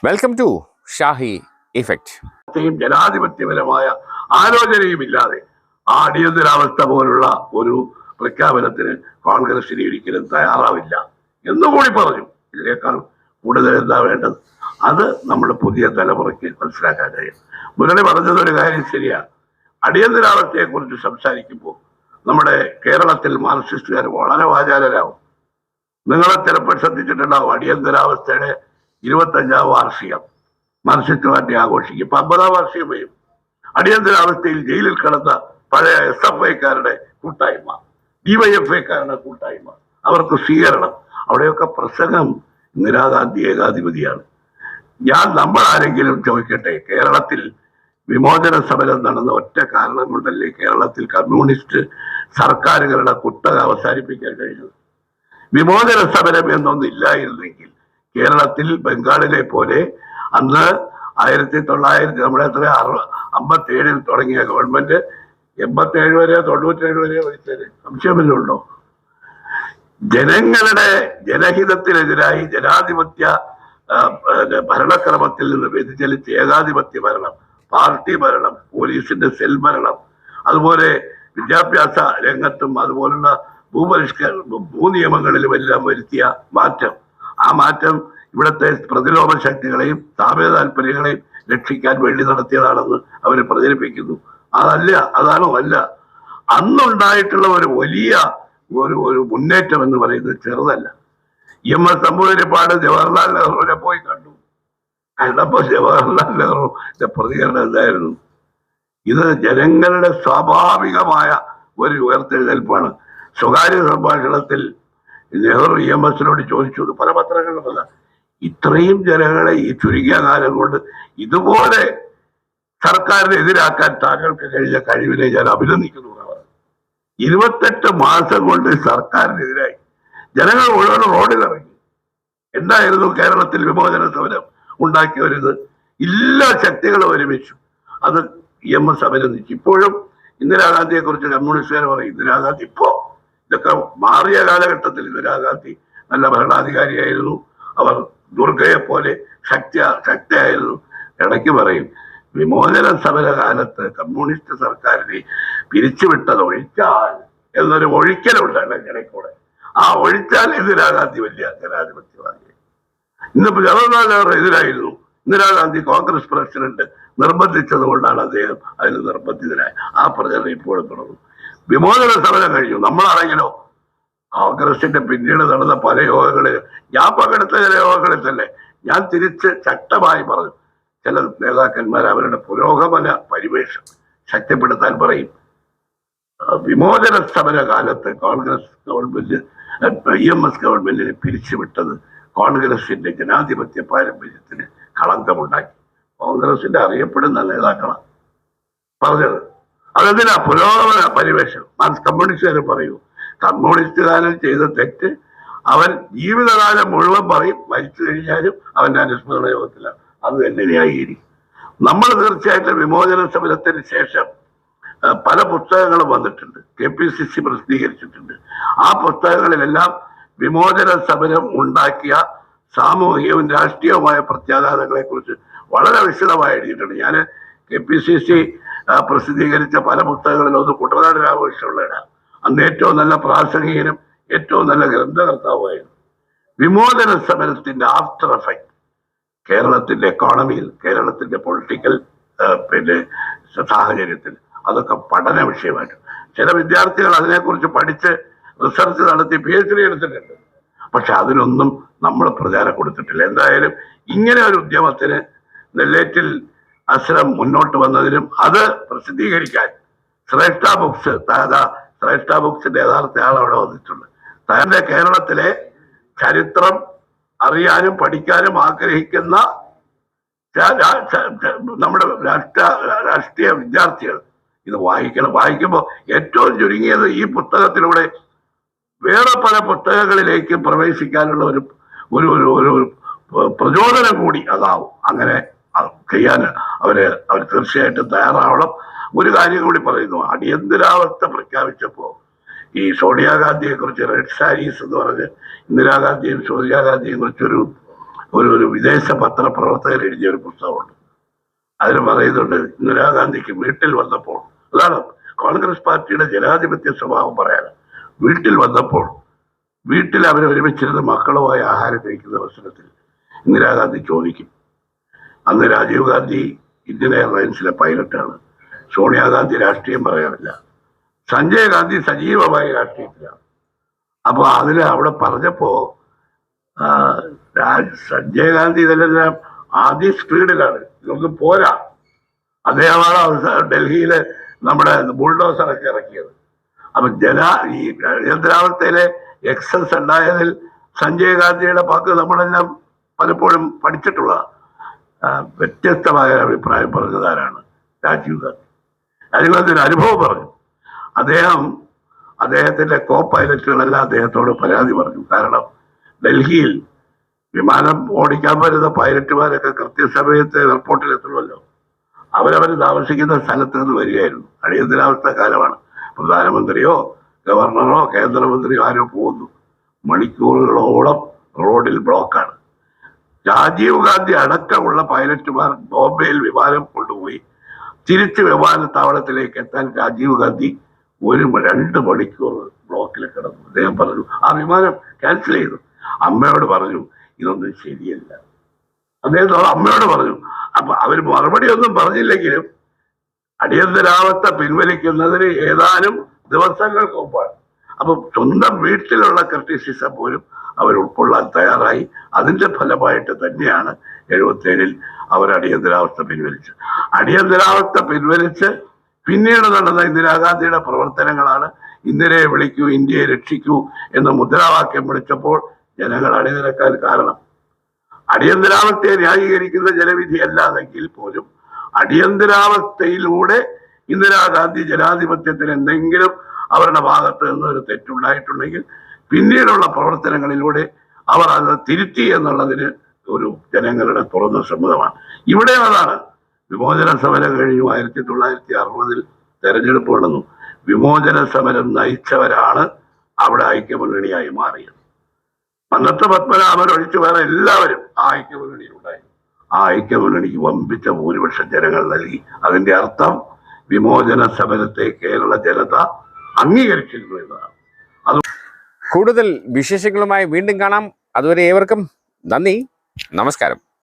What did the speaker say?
Welcome to Shahi effect. ജനാധിപത്യപരമായ ആലോചനയുമില്ലാതെ ആ അടിയന്തരാവസ്ഥ പോലുള്ള ഒരു പ്രഖ്യാപനത്തിന് കോൺഗ്രസിന് ഒരിക്കലും തയ്യാറാവില്ല എന്നുകൂടി പറഞ്ഞു. ഇതിനേക്കാൾ കൂടുതൽ എന്താ വേണ്ടത്? അത് നമ്മുടെ പുതിയ തലമുറയ്ക്ക് മനസ്സിലാക്കാൻ കഴിയും. മുരളി പറഞ്ഞത് ഒരു കാര്യം ശരിയാണ്. അടിയന്തരാവസ്ഥയെ കുറിച്ച് സംസാരിക്കുമ്പോൾ നമ്മുടെ കേരളത്തിൽ മാർക്സിസ്റ്റുകാർ വളരെ വാചാലരാകും. നിങ്ങളെ ചിലപ്പോൾ ശ്രദ്ധിച്ചിട്ടുണ്ടാവും, അടിയന്തരാവസ്ഥയുടെ 25ാം വാർഷികം മാർക്സിസ്റ്റ് പാർട്ടി ആഘോഷിക്കും. ഇപ്പൊ 50ാം വാർഷികം വരും. അടിയന്തരാവസ്ഥയിൽ ജയിലിൽ കിടന്ന പഴയ SFIക്കാരുടെ കൂട്ടായ്മ, DYFIക്കാരുടെ കൂട്ടായ്മ, അവർക്ക് സ്വീകരണം, അവിടെയൊക്കെ പ്രസംഗം ഇന്ദിരാഗാന്ധി ഏകാധിപതിയാണ്. നമ്മൾ ആരെങ്കിലും ചോദിക്കട്ടെ, കേരളത്തിൽ വിമോചന സമരം നടന്ന ഒറ്റ കാരണം കൊണ്ടല്ലേ കേരളത്തിൽ കമ്മ്യൂണിസ്റ്റ് സർക്കാരുകളുടെ കുത്തക അവസാനിപ്പിക്കാൻ കഴിഞ്ഞത്? വിമോചന സമരം എന്നൊന്നില്ലായിരുന്നെങ്കിൽ കേരളത്തിൽ ബംഗാളിലെ പോലെ അന്ന് 1900 നമ്മുടെ 57 തുടങ്ങിയ ഗവൺമെന്റ് 87 വരെ 97 വരെ ഭരിച്ചത് സംശയമല്ലോ. ജനങ്ങളുടെ ജനഹിതത്തിനെതിരായി ജനാധിപത്യ ഭരണക്രമത്തിൽ നിന്ന് വ്യതിചലിച്ച് ഏകാധിപത്യ ഭരണം, പാർട്ടി ഭരണം, പോലീസിന്റെ സെൽ ഭരണം, അതുപോലെ വിദ്യാഭ്യാസ രംഗത്തും അതുപോലുള്ള ഭൂനിയമങ്ങളിലും എല്ലാം വരുത്തിയ മാറ്റം, ആ മാറ്റം ഇവിടുത്തെ പ്രതിരോധ ശക്തികളെയും താപക താല്പര്യങ്ങളെയും രക്ഷിക്കാൻ വേണ്ടി നടത്തിയതാണെന്ന് അവർ പ്രചരിപ്പിക്കുന്നു. അതാണോ? അല്ല. അന്നുണ്ടായിട്ടുള്ള ഒരു വലിയ ഒരു മുന്നേറ്റം എന്ന് പറയുന്നത് ചെറുതല്ല. EMS നമ്പൂതിരിപ്പാട് ജവഹർലാൽ നെഹ്റുവിനെ പോയി കണ്ടപ്പോ ജവഹർലാൽ നെഹ്റുവിന്റെ പ്രതികരണം എന്തായിരുന്നു? ഇത് ജനങ്ങളുടെ സ്വാഭാവികമായ ഒരു ഉയർത്തെഴുന്നേൽപ്പാണ്. സ്വകാര്യ സംഭാഷണത്തിൽ നെഹ്റു EMSനോട് ചോദിച്ചു, പല പത്രങ്ങളിലും, ഇത്രയും ജനങ്ങളെ ഈ ചുരുങ്ങിയ കാലം കൊണ്ട് ഇതുപോലെ സർക്കാരിനെ എതിരാക്കാൻ താങ്കൾക്ക് കഴിഞ്ഞ കഴിവിനെ ഞാൻ അഭിനന്ദിക്കുന്നു. 28 മാസം കൊണ്ട് സർക്കാരിനെതിരായി ജനങ്ങൾ മുഴുവൻ റോഡിലിറങ്ങി. എന്തായിരുന്നു കേരളത്തിൽ വിമോചന സമരം ഉണ്ടാക്കിയത്? എല്ലാ ശക്തികളും ഒരുമിച്ചു. അത് EMS അഭിനന്ദിച്ചു. ഇപ്പോഴും ഇന്ദിരാഗാന്ധിയെ കുറിച്ച് കമ്മ്യൂണിസ്റ്റുകാർ പറയും, ഇന്ദിരാഗാന്ധി ഇതൊക്കെ മാറിയ കാലഘട്ടത്തിൽ ഇന്ദിരാഗാന്ധി നല്ല ഭരണാധികാരിയായിരുന്നു, അവർ ദുർഗയെ പോലെ ശക്തിയായിരുന്നു. ഇടയ്ക്ക് പറയും, വിമോചന സമര കാലത്ത് കമ്മ്യൂണിസ്റ്റ് സർക്കാരിനെ പിരിച്ചുവിട്ടത് ഒഴിച്ചാൽ എന്നൊരു ഒഴിക്കലുണ്ട് ഇടയ്ക്കൂടെ. ആ ഒഴിച്ചാൽ ഇന്ദിരാഗാന്ധി വലിയ ജനാധിപത്യവാദിയായി. ഇന്നിപ്പോ ജവഹർലാൽ നെഹ്റു എതിരായിരുന്നു. ഇന്ദിരാഗാന്ധി കോൺഗ്രസ് പ്രസിഡന്റ് നിർബന്ധിച്ചത് കൊണ്ടാണ് അദ്ദേഹം അതിന് നിർബന്ധിതനായി. ആ പ്രചരണം ഇപ്പോഴും തുടർന്നു. വിമോചന സമരം കഴിഞ്ഞു. നമ്മളാണെങ്കിലോ കോൺഗ്രസിന്റെ പിന്നീട് നടന്ന പല യോഗങ്ങളിൽ, ഞാൻ പങ്കെടുത്ത ചില യോഗങ്ങളിൽ തന്നെ ഞാൻ തിരിച്ച് ശക്തമായി പറഞ്ഞു, ചില നേതാക്കന്മാർ അവരുടെ പുരോഗമന പരിവേഷം ശക്തിപ്പെടുത്താൻ പറയും. വിമോചന സമര കാലത്ത് കോൺഗ്രസ് ഗവൺമെന്റ് EMS ഗവൺമെന്റിനെ പിരിച്ചുവിട്ടത് കോൺഗ്രസിന്റെ ജനാധിപത്യ പാരമ്പര്യത്തിന് കളങ്കമുണ്ടാക്കി. കോൺഗ്രസിന്റെ അറിയപ്പെടുന്ന നേതാക്കളാണ് പറഞ്ഞത്. അതെന്തിനാ? പുരോഗമന പരിവേഷം. കമ്മ്യൂണിസ്റ്റുകാർ പറയൂ, കമ്മ്യൂണിസ്റ്റുകാരൻ ചെയ്ത തെറ്റ് അവൻ ജീവിതകാലം മുഴുവൻ പറയും, മരിച്ചു കഴിഞ്ഞാലും അവന്റെ അനുസ്മരണ യോഗത്തിലാണ്. അത് തന്നെ ന്യായീകരിക്കും. നമ്മൾ തീർച്ചയായിട്ടും വിമോചന സമരത്തിന് ശേഷം പല പുസ്തകങ്ങളും വന്നിട്ടുണ്ട്, KPCC പ്രസിദ്ധീകരിച്ചിട്ടുണ്ട്. ആ പുസ്തകങ്ങളിലെല്ലാം വിമോചന സമരം ഉണ്ടാക്കിയ സാമൂഹികവും രാഷ്ട്രീയവുമായ പ്രത്യാഘാതങ്ങളെ കുറിച്ച് വളരെ വിശദമായി എഴുതിയിട്ടുണ്ട്. ഞാൻ KPCC പ്രസിദ്ധീകരിച്ച പല പുസ്തകങ്ങളിലും ഒന്ന് കുട്ടനാട് രാമകൃഷ്ണപിള്ളയുടെ, അന്ന് ഏറ്റവും നല്ല പ്രാസംഗികനും ഏറ്റവും നല്ല ഗ്രന്ഥകർത്താവുമായിരുന്നു. വിമോചന സമരത്തിന്റെ ആഫ്റ്റർ എഫക്ട് കേരളത്തിന്റെ എക്കോണമിയിൽ, കേരളത്തിന്റെ പൊളിറ്റിക്കൽ സാഹചര്യത്തിൽ അതൊക്കെ പഠന വിഷയമായിട്ട് ചില വിദ്യാർത്ഥികൾ അതിനെക്കുറിച്ച് പഠിച്ച് റിസർച്ച് നടത്തി PhD എടുത്തിട്ടുണ്ട്. പക്ഷെ അതിനൊന്നും നമ്മൾ പ്രചാരം കൊടുത്തിട്ടില്ല. എന്തായാലും ഇങ്ങനെ ഒരു ഉദ്യമത്തിന് നെല്ലേറ്റിൽ അസ്രം മുന്നോട്ട് വന്നതിനും അത് പ്രസിദ്ധീകരിക്കാൻ ശ്രേഷ്ഠ ബുക്സിന്റെ യഥാർത്ഥ ആൾ അവിടെ വന്നിട്ടുണ്ട്. തന്റെ കേരളത്തിലെ ചരിത്രം അറിയാനും പഠിക്കാനും ആഗ്രഹിക്കുന്ന നമ്മുടെ രാഷ്ട്രീയ വിദ്യാർത്ഥികൾ ഇത് വായിക്കണം. വായിക്കുമ്പോൾ ഏറ്റവും ചുരുങ്ങിയത് ഈ പുസ്തകത്തിലൂടെ വേറെ പല പുസ്തകങ്ങളിലേക്കും പ്രവേശിക്കാനുള്ള ഒരു പ്രചോദനം കൂടി അതാവും. അങ്ങനെ ചെയ്യാൻ അവർ തീർച്ചയായിട്ടും തയ്യാറാവണം. ഒരു കാര്യം കൂടി പറയുന്നു, അടിയന്തരാവസ്ഥ പ്രഖ്യാപിച്ചപ്പോ ഈ സോണിയാഗാന്ധിയെ കുറിച്ച് റെഡ് സാരീസ് എന്ന് പറഞ്ഞ് ഇന്ദിരാഗാന്ധിയും സോണിയാഗാന്ധിയെ കുറിച്ചൊരു ഒരു വിദേശ പത്രപ്രവർത്തകർ എഴുതിയ ഒരു പുസ്തകമുണ്ട്. അതിൽ പറയുന്നുണ്ട്, ഇന്ദിരാഗാന്ധിക്ക് വീട്ടിൽ വന്നപ്പോൾ, അതാണ് കോൺഗ്രസ് പാർട്ടിയുടെ ജനാധിപത്യ സ്വഭാവം പറയാൻ, വീട്ടിൽ വന്നപ്പോൾ വീട്ടിൽ അവർ ഒരുമിച്ചിരുന്ന മക്കളുമായി ആഹാരം കഴിക്കുന്ന അവസരത്തിൽ ഇന്ദിരാഗാന്ധി ചോദിക്കും. അന്ന് രാജീവ് ഗാന്ധി ഇന്ത്യൻ എയർലൈൻസിലെ പൈലറ്റാണ്. സോണിയാഗാന്ധി രാഷ്ട്രീയം പറയാറില്ല. സഞ്ജയ് ഗാന്ധി സജീവമായ രാഷ്ട്രീയത്തിലാണ്. അപ്പൊ അവിടെ പറഞ്ഞപ്പോ സഞ്ജയ് ഗാന്ധി ഇതെല്ലാം ആദ്യ സ്പീഡിലാണ്, ഇതൊന്നും പോരാ. അദ്ദേഹമാണ് ഡൽഹിയിലെ നമ്മുടെ ബുൾഡോസറൊക്കെ ഇറക്കിയത്. അപ്പൊ ഈ അടിയന്തരാവസ്ഥയിലെ എക്സസ് ഉണ്ടായതിൽ സഞ്ജയ് ഗാന്ധിയുടെ പങ്ക് നമ്മളെല്ലാം പലപ്പോഴും പഠിച്ചിട്ടുള്ള വ്യത്യസ്തമായ അഭിപ്രായം പറഞ്ഞതാരാണ്? രാജീവ് ഗാന്ധി. രാജീവ് ഗാന്ധി ഒരു അനുഭവം പറഞ്ഞു. അദ്ദേഹത്തിന്റെ കോ പൈലറ്റുകളെല്ലാം അദ്ദേഹത്തോട് പരാതി പറഞ്ഞു. കാരണം ഡൽഹിയിൽ വിമാനം ഓടിക്കാൻ വരുന്ന പൈലറ്റുമാരൊക്കെ കൃത്യസമയത്ത് എയർപോർട്ടിൽ എത്തണമല്ലോ. അവരവർ താമസിക്കുന്ന സ്ഥലത്ത് നിന്ന് വരികയായിരുന്നു. അടിയന്തരാവസ്ഥ കാലമാണ്. പ്രധാനമന്ത്രിയോ ഗവർണറോ കേന്ദ്രമന്ത്രിയോ ആരോ പോകുന്നു. മണിക്കൂറുകളോളം റോഡിൽ ബ്ലോക്കാണ്. രാജീവ് ഗാന്ധി അടക്കമുള്ള പൈലറ്റുമാർ ബോംബെയിൽ വിമാനം കൊണ്ടുപോയി തിരിച്ച് വിമാനത്താവളത്തിലേക്ക് എത്താൻ രാജീവ് ഗാന്ധി 2 മണിക്കൂർ ബ്ലോക്കിൽ കിടന്നു. അദ്ദേഹം പറഞ്ഞു ആ വിമാനം ക്യാൻസൽ ചെയ്തു. അമ്മയോട് പറഞ്ഞു ഇതൊന്നും ശരിയല്ല. അദ്ദേഹം അമ്മയോട് പറഞ്ഞു. അപ്പൊ അവർ മറുപടി ഒന്നും പറഞ്ഞില്ലെങ്കിലും അടിയന്തരാവസ്ഥ പിൻവലിക്കുന്നതിന് ഏതാനും ദിവസങ്ങൾക്ക് മുമ്പാണ്. അപ്പൊ സ്വന്തം വീട്ടിലുള്ള ക്രിറ്റിസിസം പോലും അവർ ഉൾക്കൊള്ളാൻ തയ്യാറായി. അതിന്റെ ഫലമായിട്ട് തന്നെയാണ് 77-ൽ അവർ അടിയന്തരാവസ്ഥ പിൻവലിച്ചത്. അടിയന്തരാവസ്ഥ പിൻവലിച്ച് പിന്നീട് നടന്ന ഇന്ദിരാഗാന്ധിയുടെ പ്രവർത്തനങ്ങളാണ് ഇന്ദിരയെ വിളിക്കൂ, ഇന്ത്യയെ രക്ഷിക്കൂ എന്ന മുദ്രാവാക്യം വിളിച്ചപ്പോൾ ജനങ്ങൾ അണിനിരക്കാൻ കാരണം. അടിയന്തരാവസ്ഥയെ ന്യായീകരിക്കുന്ന ജനവിധി അല്ലാതെങ്കിൽ പോലും അടിയന്തരാവസ്ഥയിലൂടെ ഇന്ദിരാഗാന്ധി ജനാധിപത്യത്തിന് എന്തെങ്കിലും അവരുടെ ഭാഗത്ത് നിന്ന് ഒരു തെറ്റുണ്ടായിട്ടുണ്ടെങ്കിൽ പിന്നീടുള്ള പ്രവർത്തനങ്ങളിലൂടെ അവർ അത് തിരുത്തി എന്നുള്ളതിന് ഒരു ജനങ്ങളുടെ തുറന്ന സമ്മതമാണ്. ഇവിടെ അതാണ്. വിമോചന സമരം കഴിഞ്ഞു 1960-ൽ തെരഞ്ഞെടുപ്പ് നടന്നു. വിമോചന സമരം നയിച്ചവരാണ് അവിടെ ഐക്യമുന്നണിയായി മാറിയത്. അന്നത്തെ പത്മനാഭൻ ഒഴിച്ചു വേറെ എല്ലാവരും ആ ഐക്യമുന്നണിയിലുണ്ടായിരുന്നു. ആ ഐക്യമുന്നണിക്ക് വമ്പിച്ച ഭൂരിപക്ഷം ജനങ്ങൾ നൽകി. അതിന്റെ അർത്ഥം വിമോചന സമരത്തെ കേരള ജനത അംഗീകരിച്ചിരുന്നു എന്നതാണ്. കൂടുതൽ വിശേഷങ്ങളുമായി വീണ്ടും കാണാം. അതുവരെ ഏവർക്കും നന്ദി, നമസ്കാരം.